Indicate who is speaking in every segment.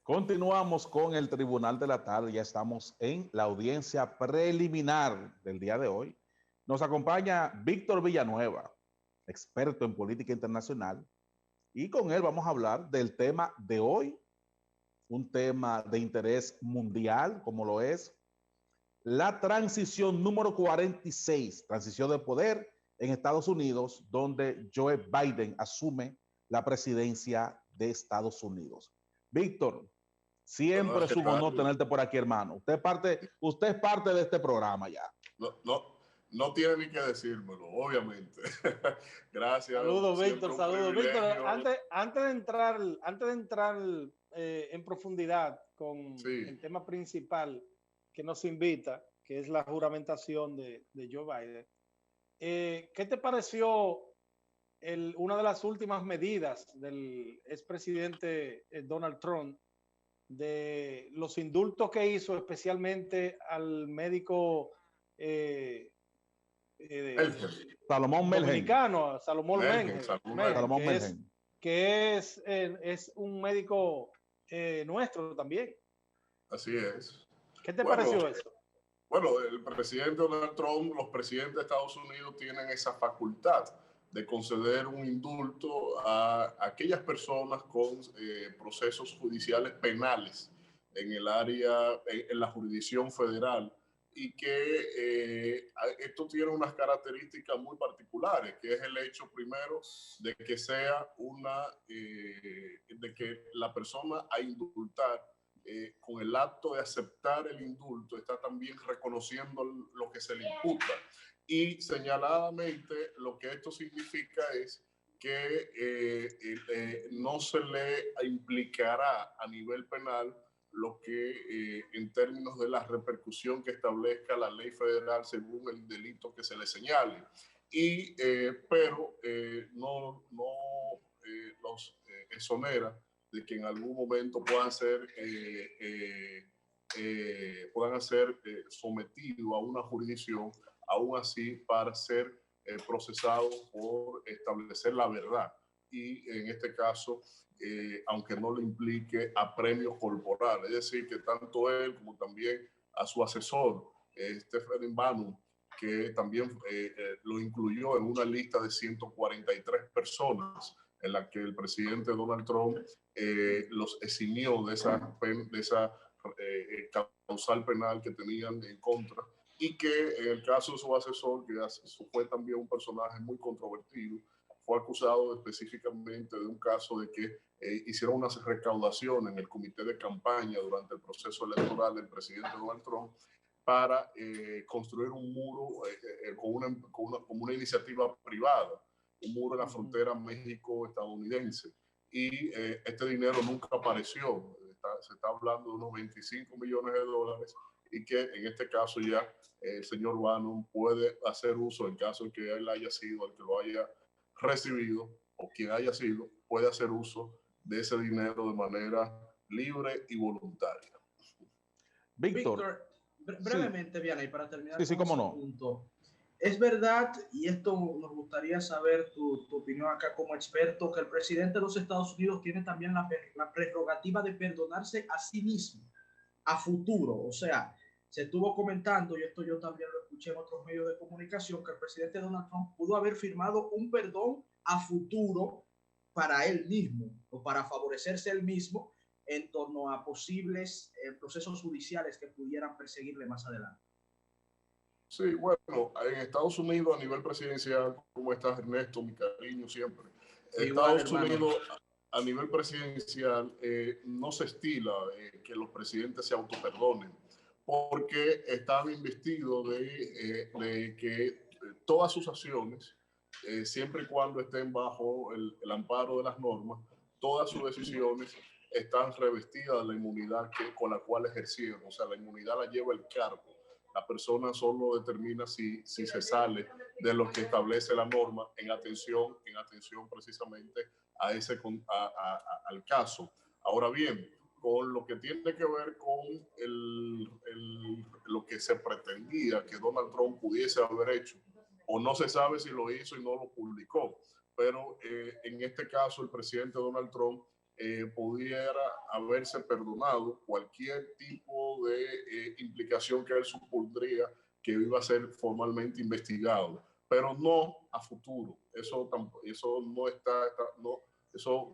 Speaker 1: Continuamos con el Tribunal de la Tarde. Ya estamos en la audiencia preliminar del día de hoy. Nos acompaña Víctor Villanueva, experto en política internacional, y con él vamos a hablar del tema de hoy, un tema de interés mundial, como lo es la transición número 46, transición de poder en Estados Unidos, donde Joe Biden asume la presidencia de Estados Unidos. Víctor, siempre es un honor tenerte por aquí, hermano. Usted es parte de este programa ya.
Speaker 2: No tiene ni que decírmelo, obviamente. Gracias.
Speaker 3: Saludos, Víctor. Saludos, Víctor. Antes de entrar en profundidad con el tema principal que nos invita, que es la juramentación de Joe Biden, ¿qué te pareció una de las últimas medidas del expresidente Donald Trump de los indultos que hizo especialmente al médico
Speaker 1: Salomón
Speaker 3: dominicano, Salomón Melgen, que es un médico nuestro también?
Speaker 2: Así es.
Speaker 3: ¿Qué te pareció eso?
Speaker 2: Bueno, el presidente Donald Trump, los presidentes de Estados Unidos tienen esa facultad de conceder un indulto a aquellas personas con procesos judiciales penales en el área, en la jurisdicción federal, y que esto tiene unas características muy particulares, que es el hecho primero de que sea de que la persona a indultar con el acto de aceptar el indulto está también reconociendo lo que se le imputa. Y señaladamente lo que esto significa es que no se le implicará a nivel penal lo que en términos de la repercusión que establezca la ley federal según el delito que se le señale. Pero no los exonera de que en algún momento puedan ser sometidos a una jurisdicción, aún así para ser procesados por establecer la verdad. Y en este caso, aunque no le implique apremios corporales, es decir, que tanto él como también a su asesor, Stephen Bannon, que también lo incluyó en una lista de 143 personas en la que el presidente Donald Trump los eximió de esa causal penal que tenían en contra, y que en el caso de su asesor, que fue también un personaje muy controvertido, fue acusado específicamente de un caso de que hicieron una recaudación en el comité de campaña durante el proceso electoral del presidente Donald Trump para construir un muro como una iniciativa privada, un muro en la frontera México-estadounidense. Y este dinero nunca apareció. Se está hablando de unos 25 millones de dólares, y que en este caso ya el señor Bannon puede hacer uso, en caso de que él haya sido el que lo haya recibido o quien haya sido, puede hacer uso de ese dinero de manera libre y voluntaria.
Speaker 4: Víctor, brevemente, Vianey, para terminar
Speaker 1: con ese
Speaker 4: punto. Es verdad, y esto nos gustaría saber tu opinión acá como experto, que el presidente de los Estados Unidos tiene también la prerrogativa de perdonarse a sí mismo a futuro. O sea, se estuvo comentando, y esto yo también lo escuché en otros medios de comunicación, que el presidente Donald Trump pudo haber firmado un perdón a futuro para él mismo o para favorecerse él mismo en torno a posibles procesos judiciales que pudieran perseguirle más adelante.
Speaker 2: Sí, bueno, en Estados Unidos a nivel presidencial, ¿cómo estás, Ernesto? Mi cariño siempre.
Speaker 4: Igual,
Speaker 2: Estados Unidos a nivel presidencial no se estila que los presidentes se autoperdonen, porque están investidos de que todas sus acciones, siempre y cuando estén bajo el amparo de las normas, todas sus decisiones están revestidas de la inmunidad con la cual ejercieron. O sea, la inmunidad la lleva el cargo. La persona solo determina si se sale de lo que establece la norma en atención precisamente al caso. Ahora bien, con lo que tiene que ver con lo que se pretendía que Donald Trump pudiese haber hecho, o no se sabe si lo hizo y no lo publicó, pero en este caso el presidente Donald Trump pudiera haberse perdonado cualquier tipo de implicación que él supondría que iba a ser formalmente investigado, pero no a futuro. Eso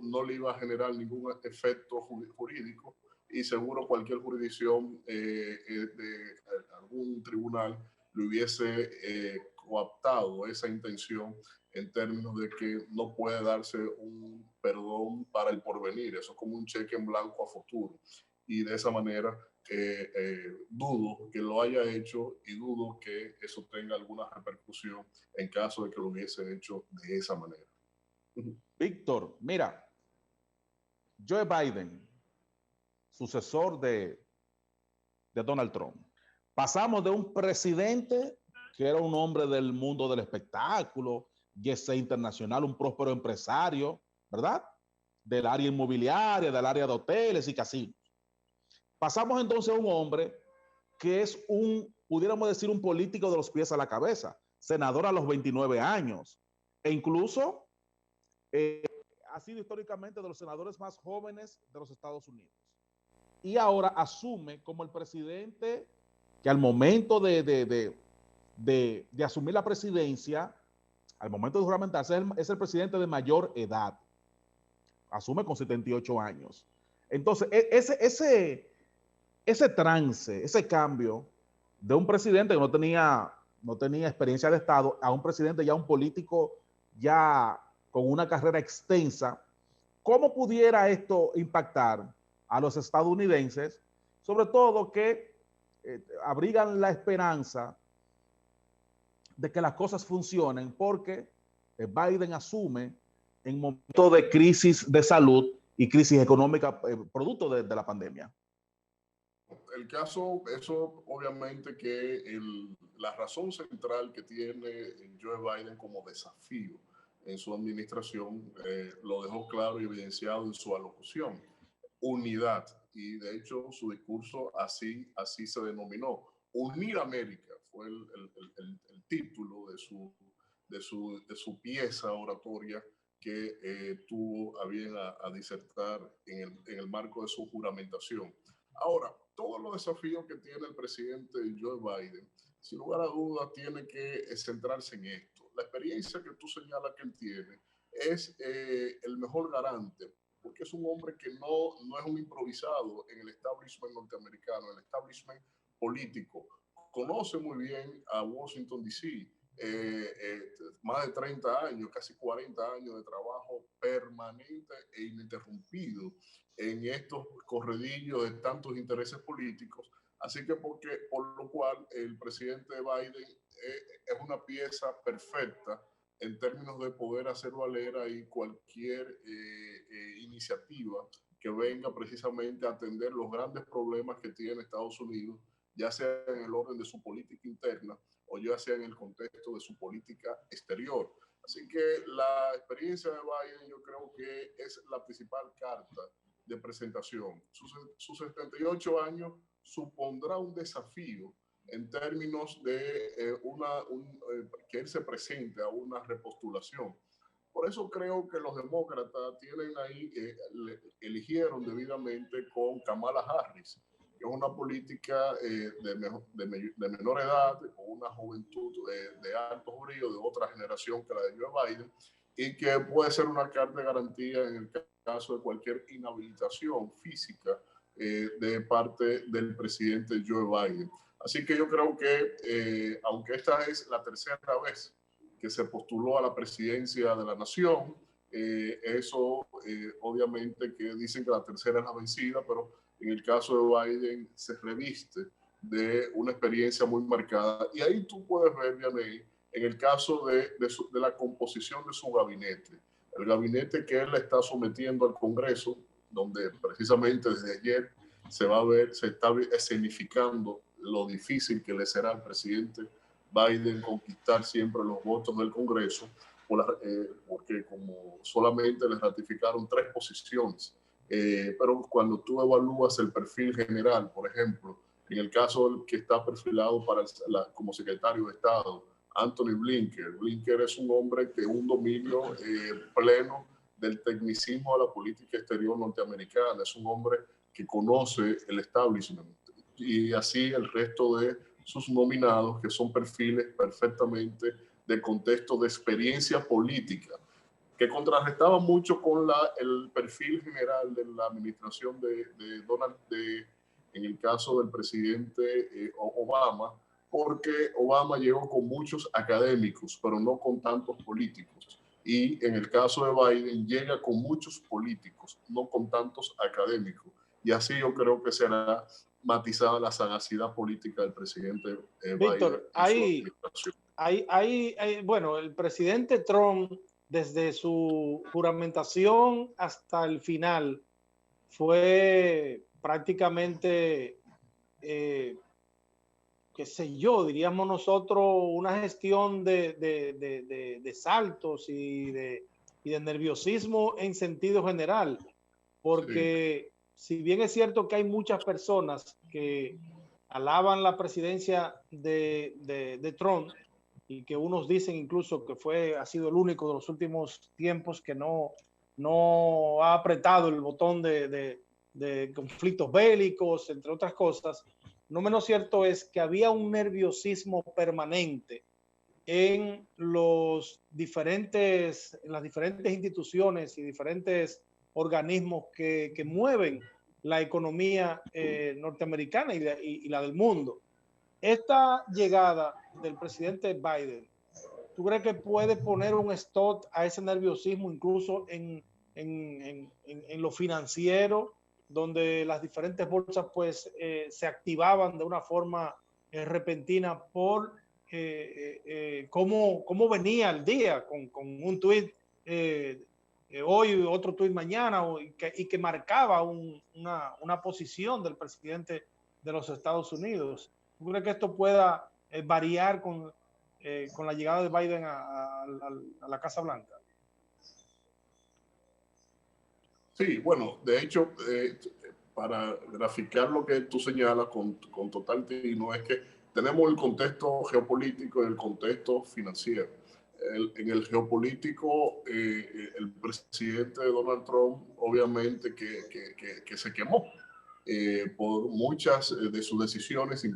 Speaker 2: no le iba a generar ningún efecto jurídico, y seguro cualquier jurisdicción de algún tribunal le hubiese coaptado esa intención en términos de que no puede darse un perdón para el porvenir. Eso es como un cheque en blanco a futuro. Y de esa manera dudo que lo haya hecho, y dudo que eso tenga alguna repercusión en caso de que lo hubiese hecho de esa manera.
Speaker 1: Víctor, mira, Joe Biden, sucesor de Donald Trump, pasamos de un presidente que era un hombre del mundo del espectáculo, jet internacional, un próspero empresario, ¿verdad? Del área inmobiliaria, del área de hoteles y casinos. Pasamos entonces a un hombre que es pudiéramos decir, un político de los pies a la cabeza, senador a los 29 años, e incluso ha sido históricamente de los senadores más jóvenes de los Estados Unidos. Y ahora asume como el presidente que al momento de asumir la presidencia, al momento de juramentarse, es el presidente de mayor edad. Asume con 78 años. Entonces, ese trance, ese cambio de un presidente que no tenía experiencia de Estado a un presidente ya un político ya con una carrera extensa, ¿cómo pudiera esto impactar a los estadounidenses? Sobre todo que abrigan la esperanza de que las cosas funcionen, porque Biden asume en momentos de crisis de salud y crisis económica producto de la pandemia.
Speaker 2: El caso, eso obviamente que la razón central que tiene Joe Biden como desafío en su administración lo dejó claro y evidenciado en su alocución: unidad. Y de hecho su discurso así se denominó. Unir América fue el título de su pieza oratoria que tuvo a bien a disertar en el marco de su juramentación. Ahora, todos los desafíos que tiene el presidente Joe Biden, sin lugar a dudas, tiene que centrarse en esto. La experiencia que tú señalas que él tiene es el mejor garante, porque es un hombre que no es un improvisado en el establishment norteamericano, el establishment político. Conoce muy bien a Washington, D.C., más de 30 años, casi 40 años de trabajo permanente e ininterrumpido en estos corredillos de tantos intereses políticos. Así que por lo cual el presidente Biden es una pieza perfecta en términos de poder hacer valer ahí cualquier iniciativa que venga precisamente a atender los grandes problemas que tiene Estados Unidos, ya sea en el orden de su política interna o ya sea en el contexto de su política exterior. Así que la experiencia de Biden yo creo que es la principal carta de presentación. Sus 78 años supondrá un desafío en términos de que él se presente a una repostulación. Por eso creo que los demócratas tienen ahí, eligieron debidamente con Kamala Harris, que es una política de menor edad, con una juventud de alto brío, de otra generación que la de Joe Biden, y que puede ser una carta de garantía en el caso de cualquier inhabilitación física de parte del presidente Joe Biden. Así que yo creo que, aunque esta es la tercera vez que se postuló a la presidencia de la nación, eso obviamente que dicen que la tercera es la vencida, pero en el caso de Biden se reviste de una experiencia muy marcada. Y ahí tú puedes ver, Vianey, en el caso de la composición de su gabinete, el gabinete que él está sometiendo al Congreso, donde precisamente desde ayer se está escenificando lo difícil que le será al presidente Biden conquistar siempre los votos del Congreso, porque como solamente le ratificaron 3 posiciones, pero cuando tú evalúas el perfil general, por ejemplo, en el caso del que está perfilado como secretario de Estado, Anthony Blinken. Blinken es un hombre que un dominio pleno del tecnicismo de la política exterior norteamericana. Es un hombre que conoce el establishment y así el resto de sus nominados, que son perfiles perfectamente de contexto de experiencia política, que contrarrestaba mucho con el perfil general de la administración de Donald, en el caso del presidente Obama, porque Obama llegó con muchos académicos, pero no con tantos políticos. Y en el caso de Biden llega con muchos políticos, no con tantos académicos. Y así yo creo que será matizada la sagacidad política del presidente
Speaker 3: Víctor,
Speaker 2: Biden.
Speaker 3: Bueno, el presidente Trump, desde su juramentación hasta el final, fue prácticamente, qué sé yo, diríamos nosotros, una gestión de saltos y de nerviosismo en sentido general, porque si bien es cierto que hay muchas personas que alaban la presidencia de Trump, y que unos dicen incluso que ha sido el único de los últimos tiempos que no ha apretado el botón de conflictos bélicos, entre otras cosas, no menos cierto es que había un nerviosismo permanente en las diferentes instituciones y diferentes organismos que mueven la economía norteamericana y la del mundo. Esta llegada del presidente Biden, ¿tú crees que puede poner un stop a ese nerviosismo incluso en lo financiero, donde las diferentes bolsas pues se activaban de una forma repentina por cómo venía el día con un tuit hoy, otro tuit mañana, y que marcaba una posición del presidente de los Estados Unidos? ¿Tú crees que esto pueda variar con la llegada de Biden a la Casa Blanca?
Speaker 2: Sí, bueno, de hecho, para graficar lo que tú señalas con total tino, es que tenemos el contexto geopolítico y el contexto financiero. En el geopolítico, el presidente Donald Trump, obviamente que se quemó por muchas de sus decisiones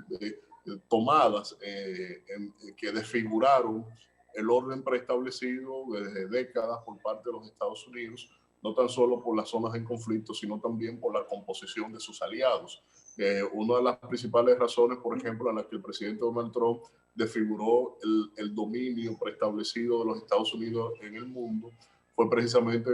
Speaker 2: tomadas que desfiguraron el orden preestablecido desde décadas por parte de los Estados Unidos, no tan solo por las zonas en conflicto, sino también por la composición de sus aliados. Una de las principales razones, por ejemplo, en las que el presidente Donald Trump desfiguró el dominio preestablecido de los Estados Unidos en el mundo fue precisamente,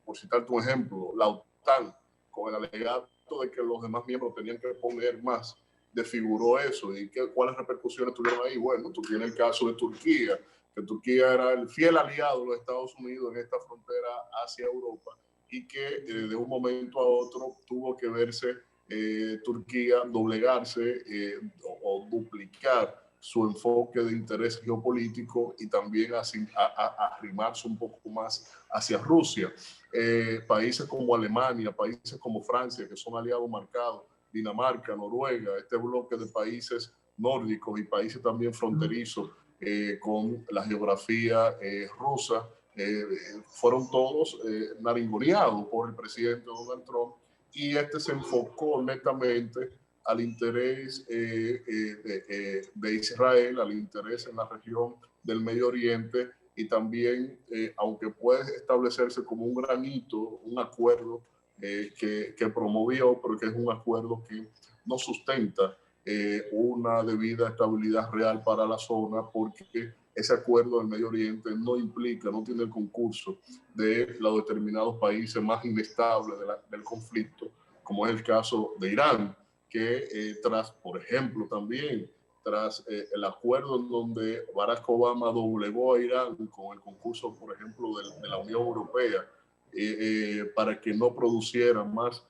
Speaker 2: por citarte un ejemplo, la OTAN, con el alegato de que los demás miembros tenían que poner más, desfiguró eso. ¿Y cuáles repercusiones tuvieron ahí? Bueno, tú tienes el caso de Turquía, que Turquía era el fiel aliado de los Estados Unidos en esta frontera hacia Europa y que de un momento a otro tuvo que verse Turquía doblegarse o duplicar su enfoque de interés geopolítico y también arrimarse un poco más hacia Rusia. Países como Alemania, países como Francia, que son aliados marcados, Dinamarca, Noruega, este bloque de países nórdicos y países también fronterizos con la geografía rusa, fueron todos naringoneados por el presidente Donald Trump, y este se enfocó netamente al interés de Israel, al interés en la región del Medio Oriente, y también, aunque puede establecerse como un gran hito, un acuerdo que promovió, pero que es un acuerdo que no sustenta una debida estabilidad real para la zona, porque ese acuerdo del Medio Oriente no implica, no tiene el concurso de los determinados países más inestables del conflicto, como es el caso de Irán, que por ejemplo, también tras el acuerdo en donde Barack Obama doblegó a Irán con el concurso, por ejemplo, de la Unión Europea, para que no produciera más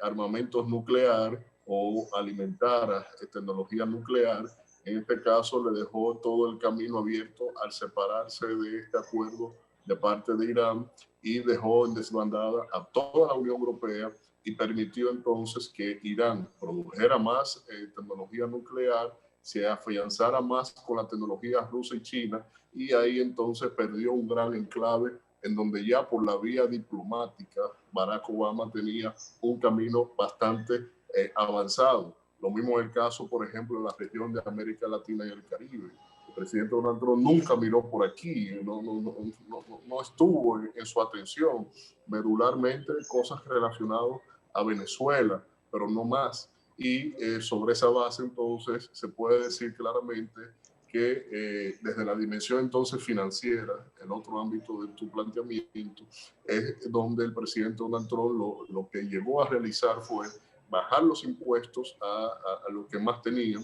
Speaker 2: armamentos nucleares o alimentara tecnología nuclear. En este caso le dejó todo el camino abierto al separarse de este acuerdo de parte de Irán y dejó en desbandada a toda la Unión Europea y permitió entonces que Irán produjera más tecnología nuclear, se afianzara más con la tecnología rusa y china, y ahí entonces perdió un gran enclave en donde ya por la vía diplomática Barack Obama tenía un camino bastante avanzado. Lo mismo es el caso, por ejemplo, en la región de América Latina y el Caribe. El presidente Donald Trump nunca miró por aquí, no estuvo en su atención medularmente cosas relacionadas a Venezuela, pero no más. Y sobre esa base, entonces, se puede decir claramente que desde la dimensión entonces financiera, el otro ámbito de tu planteamiento, es donde el presidente Donald Trump lo que llegó a realizar fue bajar los impuestos a los que más tenían,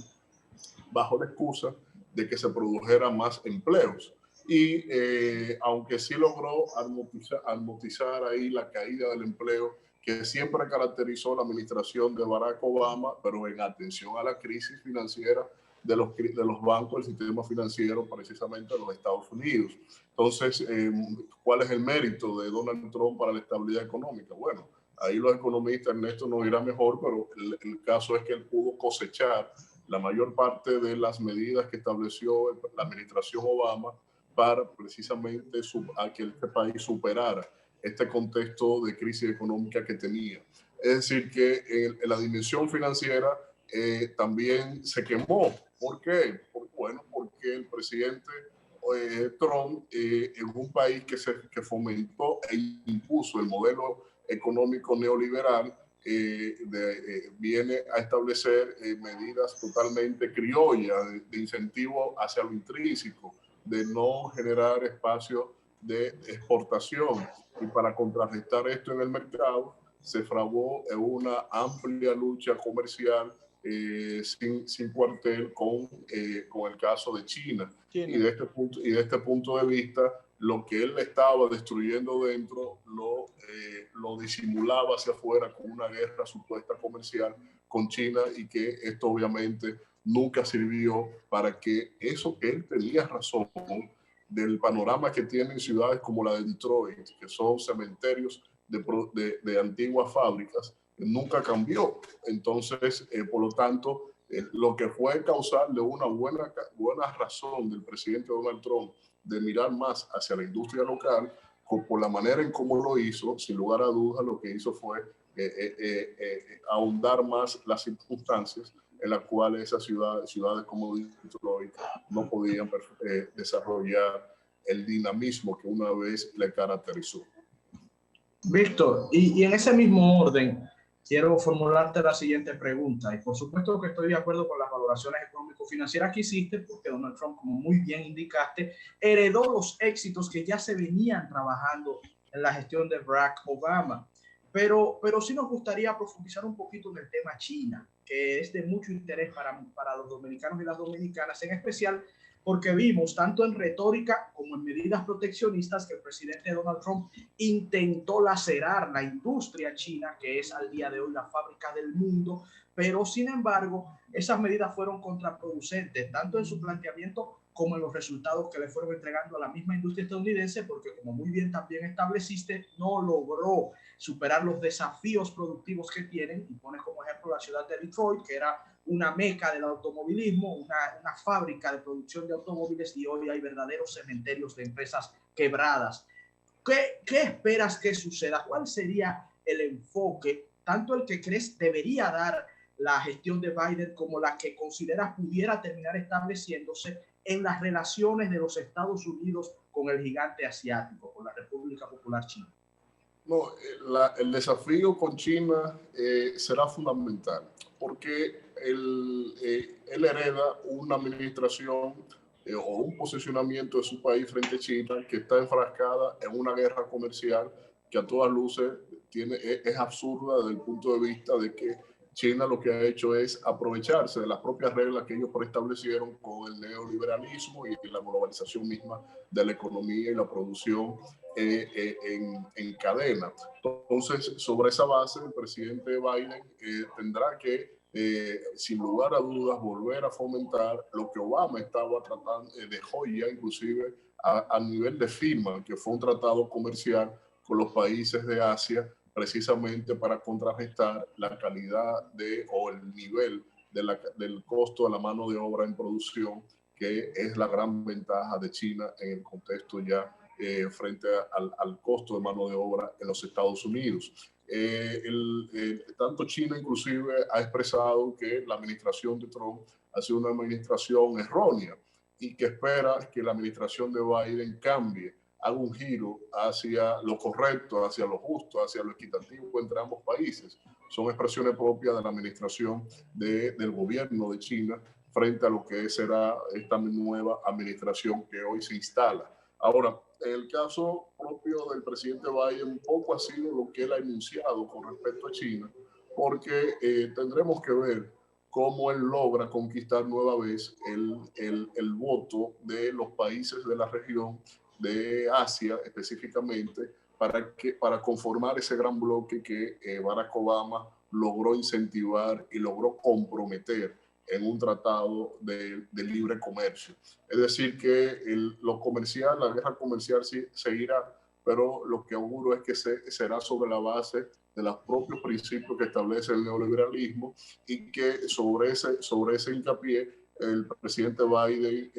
Speaker 2: bajo la excusa de que se produjera más empleos. Y aunque sí logró amortizar ahí la caída del empleo, que siempre caracterizó la administración de Barack Obama, pero en atención a la crisis financiera de los bancos, el sistema financiero precisamente de los Estados Unidos. Entonces, ¿cuál es el mérito de Donald Trump para la estabilidad económica? Bueno, ahí los economistas, Ernesto nos dirá mejor, pero el caso es que él pudo cosechar la mayor parte de las medidas que estableció la administración Obama para precisamente a que este país superara este contexto de crisis económica que tenía. Es decir, que en la dimensión financiera también se quemó. ¿Por qué? Bueno, porque el presidente Trump, en un país que fomentó e impuso el modelo económico neoliberal, viene a establecer medidas totalmente criollas de incentivo hacia lo intrínseco, de no generar espacio de exportación. Y para contrarrestar esto en el mercado, se fraguó una amplia lucha comercial sin cuartel con el caso de China. Y de este punto de vista, lo que él estaba destruyendo dentro lo disimulaba hacia afuera con una guerra supuesta comercial con China, y que esto obviamente nunca sirvió para que eso que él tenía razón del panorama que tienen ciudades como la de Detroit, que son cementerios de antiguas fábricas, nunca cambió. Entonces, por lo tanto, lo que fue causarle una buena razón del presidente Donald Trump de mirar más hacia la industria local, por la manera en cómo lo hizo, sin lugar a dudas, lo que hizo fue ahondar más las circunstancias en las cuales esas ciudades como Detroit no podían desarrollar el dinamismo que una vez le caracterizó.
Speaker 4: Víctor, y en ese mismo orden, quiero formularte la siguiente pregunta. Y por supuesto que estoy de acuerdo con las valoraciones económico-financieras que hiciste, porque Donald Trump, como muy bien indicaste, heredó los éxitos que ya se venían trabajando en la gestión de Barack Obama. Pero sí nos gustaría profundizar un poquito en el tema China, que es de mucho interés para los dominicanos y las dominicanas, en especial porque vimos tanto en retórica como en medidas proteccionistas que el presidente Donald Trump intentó lacerar la industria china, que es al día de hoy la fábrica del mundo, pero sin embargo esas medidas fueron contraproducentes, tanto en su planteamiento como en los resultados que le fueron entregando a la misma industria estadounidense, porque como muy bien también estableciste, no logró superar los desafíos productivos que tienen, y pones como ejemplo la ciudad de Detroit, que era una meca del automovilismo, una fábrica de producción de automóviles, y hoy hay verdaderos cementerios de empresas quebradas. ¿Qué esperas que suceda? ¿Cuál sería el enfoque, tanto el que crees debería dar la gestión de Biden como la que consideras pudiera terminar estableciéndose en las relaciones de los Estados Unidos con el gigante asiático, con la República Popular China?
Speaker 2: No, el desafío con China será fundamental, porque él hereda una administración o un posicionamiento de su país frente a China que está enfrascada en una guerra comercial que a todas luces es absurda desde el punto de vista de que China lo que ha hecho es aprovecharse de las propias reglas que ellos preestablecieron con el neoliberalismo y la globalización misma de la economía y la producción en cadena. Entonces, sobre esa base, el presidente Biden tendrá que, sin lugar a dudas, volver a fomentar lo que Obama estaba tratando, dejó ya inclusive a nivel de firma, que fue un tratado comercial con los países de Asia, precisamente para contrarrestar la calidad o el nivel del costo de la mano de obra en producción, que es la gran ventaja de China en el contexto ya frente al costo de mano de obra en los Estados Unidos. Tanto China inclusive ha expresado que la administración de Trump ha sido una administración errónea y que espera que la administración de Biden cambie, haga un giro hacia lo correcto, hacia lo justo, hacia lo equitativo entre ambos países. Son expresiones propias de la administración del gobierno de China frente a lo que será esta nueva administración que hoy se instala. Ahora, el caso propio del presidente Biden un poco ha sido lo que él ha enunciado con respecto a China, porque tendremos que ver cómo él logra conquistar nueva vez el voto de los países de la región de Asia específicamente para conformar ese gran bloque que Barack Obama logró incentivar y logró comprometer en un tratado de libre comercio. Es decir, que lo comercial, la guerra comercial sí seguirá, pero lo que auguro es que será sobre la base de los propios principios que establece el neoliberalismo y que sobre ese hincapié el presidente Biden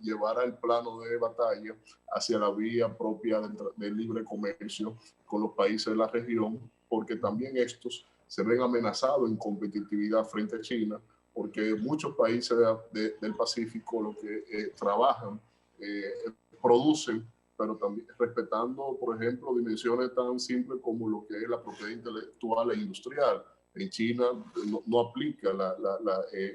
Speaker 2: llevará el plano de batalla hacia la vía propia del libre comercio con los países de la región, porque también estos se ven amenazados en competitividad frente a China, porque muchos países del Pacífico lo que trabajan, producen, pero también respetando, por ejemplo, dimensiones tan simples como lo que es la propiedad intelectual e industrial. En China no aplica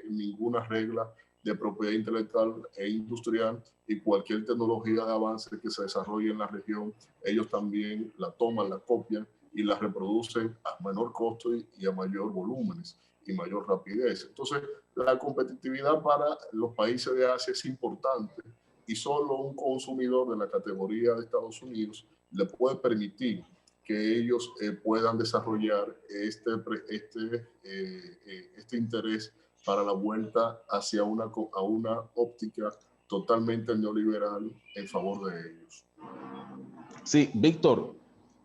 Speaker 2: ninguna regla de propiedad intelectual e industrial, y cualquier tecnología de avance que se desarrolle en la región, ellos también la toman, la copian y la reproducen a menor costo y a mayor volúmenes y mayor rapidez. Entonces, la competitividad para los países de Asia es importante y solo un consumidor de la categoría de Estados Unidos le puede permitir que ellos puedan desarrollar este interés para la vuelta hacia una óptica totalmente neoliberal en favor de ellos.
Speaker 1: Sí, Víctor,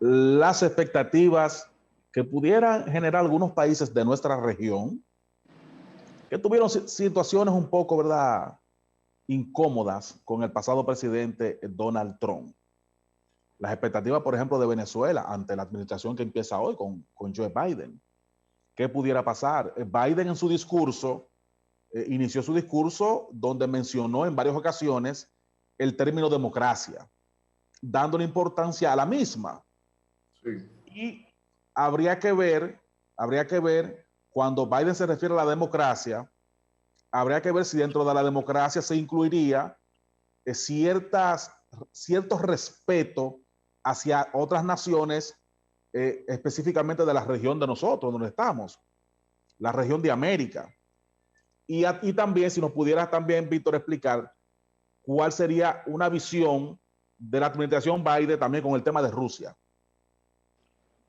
Speaker 1: las expectativas que pudieran generar algunos países de nuestra región que tuvieron situaciones un poco, ¿verdad?, incómodas con el pasado presidente Donald Trump. Las expectativas, por ejemplo, de Venezuela ante la administración que empieza hoy con Joe Biden. ¿Qué pudiera pasar? Biden en su discurso, inició su discurso donde mencionó en varias ocasiones el término democracia, dándole importancia a la misma.
Speaker 2: Sí.
Speaker 1: Y habría que ver cuando Biden se refiere a la democracia, habría que ver si dentro de la democracia se incluiría cierto respeto hacia otras naciones, específicamente de la región de nosotros, donde estamos, la región de América. Y también, si nos pudieras también, Víctor, explicar cuál sería una visión de la administración Biden también con el tema de Rusia.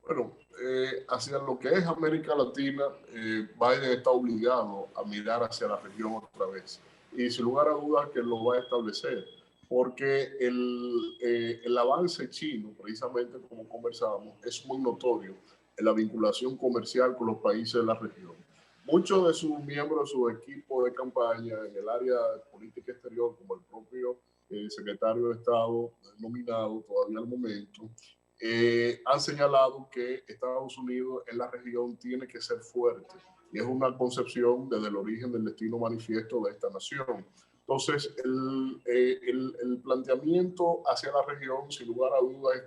Speaker 2: Bueno, hacia lo que es América Latina, Biden está obligado a mirar hacia la región otra vez. Y sin lugar a dudas que lo va a establecer, porque el avance chino, precisamente como conversábamos, es muy notorio en la vinculación comercial con los países de la región. Muchos de sus miembros de su equipo de campaña en el área de política exterior, como el propio secretario de Estado nominado todavía al momento, han señalado que Estados Unidos en la región tiene que ser fuerte, y es una concepción desde el origen del destino manifiesto de esta nación. Entonces, el planteamiento hacia la región, sin lugar a dudas, es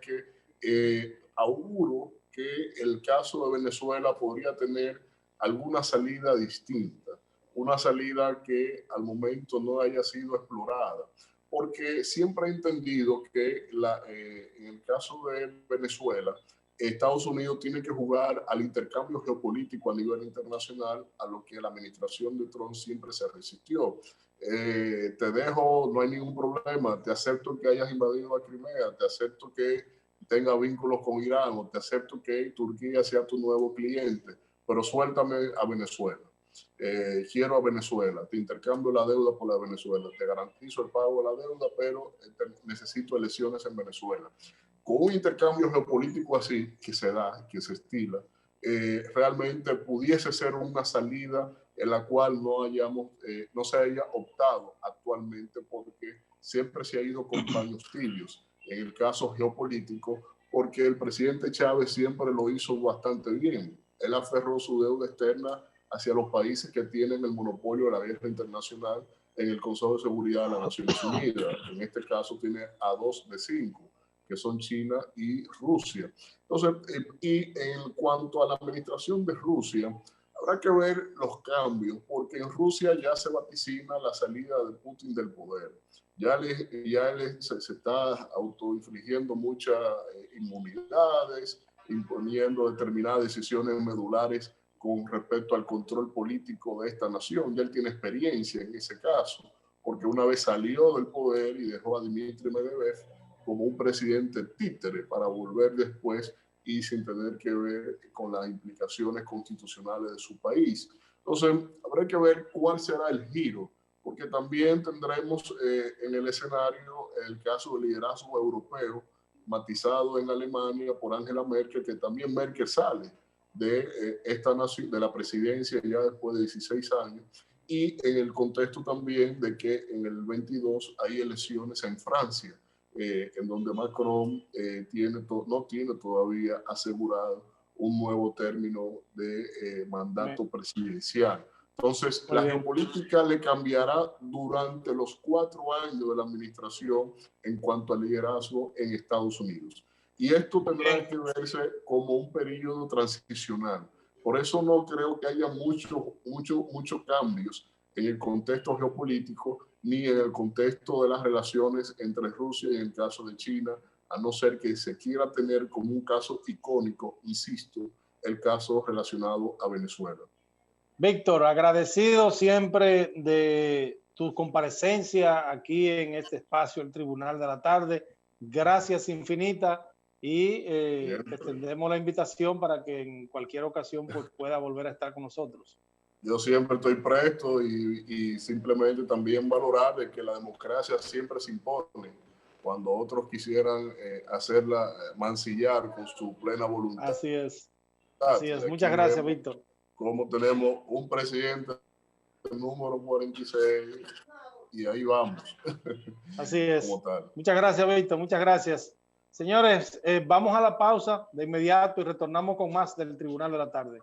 Speaker 2: que auguro que el caso de Venezuela podría tener alguna salida distinta, una salida que al momento no haya sido explorada, porque siempre he entendido que en el caso de Venezuela, Estados Unidos tiene que jugar al intercambio geopolítico a nivel internacional, a lo que la administración de Trump siempre se resistió. Te dejo, no hay ningún problema, te acepto que hayas invadido a Crimea, te acepto que tenga vínculos con Irán, o te acepto que Turquía sea tu nuevo cliente, pero suéltame a Venezuela. Quiero a Venezuela, te intercambio la deuda por la de Venezuela, te garantizo el pago de la deuda, pero necesito elecciones en Venezuela. Con un intercambio geopolítico así, que se da, que se estila, realmente pudiese ser una salida en la cual no se haya optado actualmente, porque siempre se ha ido con paños tibios en el caso geopolítico, porque el presidente Chávez siempre lo hizo bastante bien. Él aferró su deuda externa hacia los países que tienen el monopolio de la guerra internacional en el Consejo de Seguridad de las Naciones Unidas. En este caso tiene a 2 de 5, que son China y Rusia. Entonces, y en cuanto a la administración de Rusia, habrá que ver los cambios, porque en Rusia ya se vaticina la salida de Putin del poder. Ya él se está autoinfligiendo muchas inmunidades, imponiendo determinadas decisiones medulares con respecto al control político de esta nación. Ya él tiene experiencia en ese caso, porque una vez salió del poder y dejó a Dmitry Medvedev como un presidente títere para volver después y sin tener que ver con las implicaciones constitucionales de su país. Entonces, habrá que ver cuál será el giro, porque también tendremos en el escenario el caso del liderazgo europeo matizado en Alemania por Angela Merkel, que también Merkel sale de esta nación, de la presidencia ya después de 16 años, y en el contexto también de que en el 22 hay elecciones en Francia, en donde Macron no tiene todavía asegurado un nuevo término de mandato presidencial. Entonces, la geopolítica le cambiará durante los 4 años de la administración en cuanto al liderazgo en Estados Unidos. Y esto tendrá que verse como un periodo transicional. Por eso no creo que haya muchos cambios en el contexto geopolítico ni en el contexto de las relaciones entre Rusia y en el caso de China, a no ser que se quiera tener como un caso icónico, insisto, el caso relacionado a Venezuela.
Speaker 3: Víctor, agradecido siempre de tu comparecencia aquí en este espacio, el Tribunal de la Tarde. Gracias infinitas y extendemos la invitación para que en cualquier ocasión pues, pueda volver a estar con nosotros.
Speaker 2: Yo siempre estoy presto y simplemente también valorar de que la democracia siempre se impone cuando otros quisieran hacerla mancillar con su plena voluntad.
Speaker 3: Así es. Así es. Muchas gracias, Víctor.
Speaker 2: Como tenemos un presidente número 46 y ahí vamos.
Speaker 3: Así es. Muchas gracias, Víctor. Muchas gracias. Señores, vamos a la pausa de inmediato y retornamos con más del Tribunal de la Tarde.